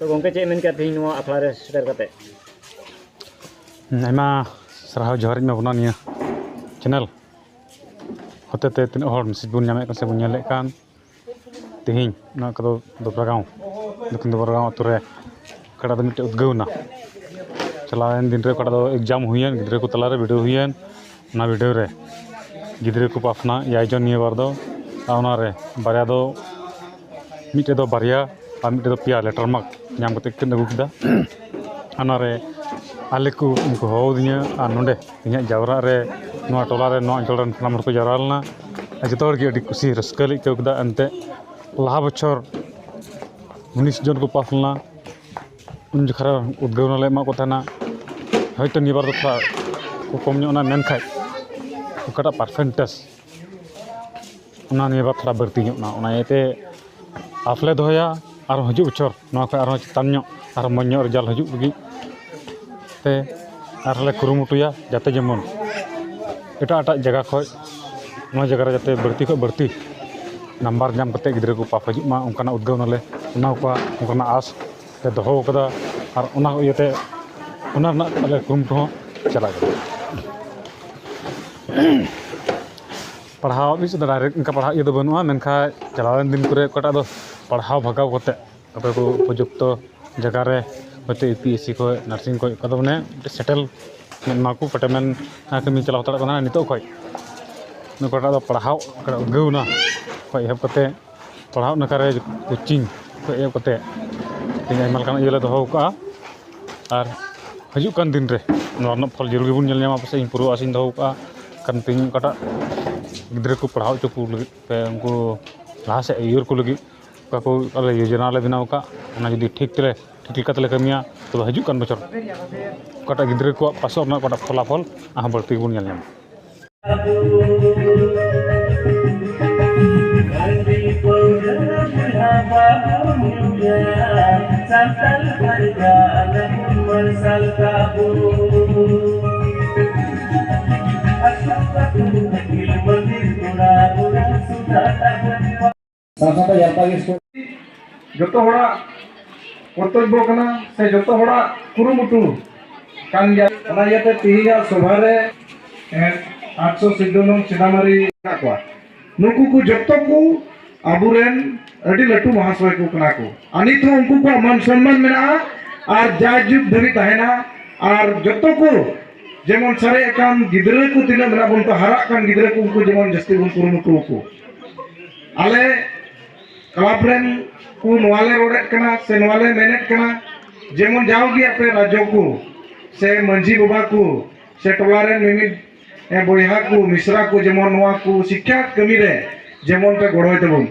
तो गोंके चे मेन का थी नुआ अखला रे सेटर कते आयमा सराह जोहर में बना निया चैनल होते ते तीन हर मैसेज बन नामे से बन नेले कान तिहिं ना कदो दोबरागांव दक्षिण दोबरागांव अतु रे कड़ा दो मिटे उद्गवना चलावेन दिन रे कड़ा दो एग्जाम हुयन गिद्रे को तला रे वीडियो हुयन ना वीडियो रे गिद्रे को पाफना याजन निया बार दो आउना रे बारिया दो मिटे दो बारिया आ मिटे दो पिया लेटर मार्क नाम कते किन अगु किदा आना रे आले को उनको हो दिया आ नोंडे इኛ जावरा रे नोआ टोला रे नोआ अंचल रन सामर को जावरा लना जतो हर की अडी खुशी रस्का ले केकदा अंते लाहा बछर 19 जन को पास लना उन जखरा उद्गवना ले मा को थाना हयतो निबार दो थोड़ा को कम ᱧᱚᱜ ना मेन खाय ओकटा परसेंटेज उना निबार थोड़ा बढ़ती ᱧᱚᱜ ना उना एते आफले दोया और हजू बछर नोआ को आरो चितान ᱧᱚᱜ और मन ᱧᱚᱜ रिजल्ट हजू लगी ते आरले कुरुमुटुया जाते जेमन एटा एटा जगह खय नोआ जगह रे जाते बढ़ती को बढ़ती नंबर नाम करते गिद्रे को पाप हजू मा उनकाना उद्गवना ले उना को उनकाना आस ते दोहो कदा और उना इयते उना ना अले कुरुमुटु चला गया पढ़ाव भी डायरेक्ट इनका पढ़ा ये बनुआ मेनखा चलावेन दिन करे कटा दो पढ़ाव भगाव करते अबे को उपयुक्त जगह रे होते यूपीएससी को नर्सिंग को कदम ने सेटल मेन माकू पटेमेन कमी चलाव तड़ा कना नितो खय नकटा दो पढ़ाव कड़ा उद्गवना खय हेब कते पढ़ाव नकारे कोचिंग खय हेब कते तिन आइमा लकान इयले दोहो का और हजू कान दिन रे नोरन फल जरूर बुन नेल ᱧᱟᱢᱟ पासे पूरा आसिन दोहो का kan तिन कटा गिद्रे को पढ़ाव चो को लगी पे उनको लाहा से यूर को लगी को अले योजना ले बनाव का ना जदी ठीक तले ठीक लेका तले कमिया तो हजू कान बचर कटा गिद्रे को पासो ना कटा फलाफल आ बढ़ती बुन नेल ᱧᱟᱢᱟ जोतो होड़ा कर्तव्य कना से जोतो होड़ा कुरुमुटु कान गया ओना याते तिहिया सभा रे 800 सिदामारी को नुकु को जोतो को आबुरेन अडी लटू महाशय को कना को अनित उनको को मान सम्मान मेना और जाजुब धरी तहना और जोतो को जेमन सारे काम गिद्रे को तिना मेना बन तो हरा कान गिद्रे को उनको जेमन जस्ती बन कुरुमुटु को आले क्लाबरेन को नवाले रोडेट कना से नवाले मेनेट कना जेमन जाओगी अपने राज्यों को से मंजी बाबा को से टोलारे मिमिद बोया को मिश्रा को जेमन नवा को शिक्षा कमी रे जेमन पे गड़ोय तबन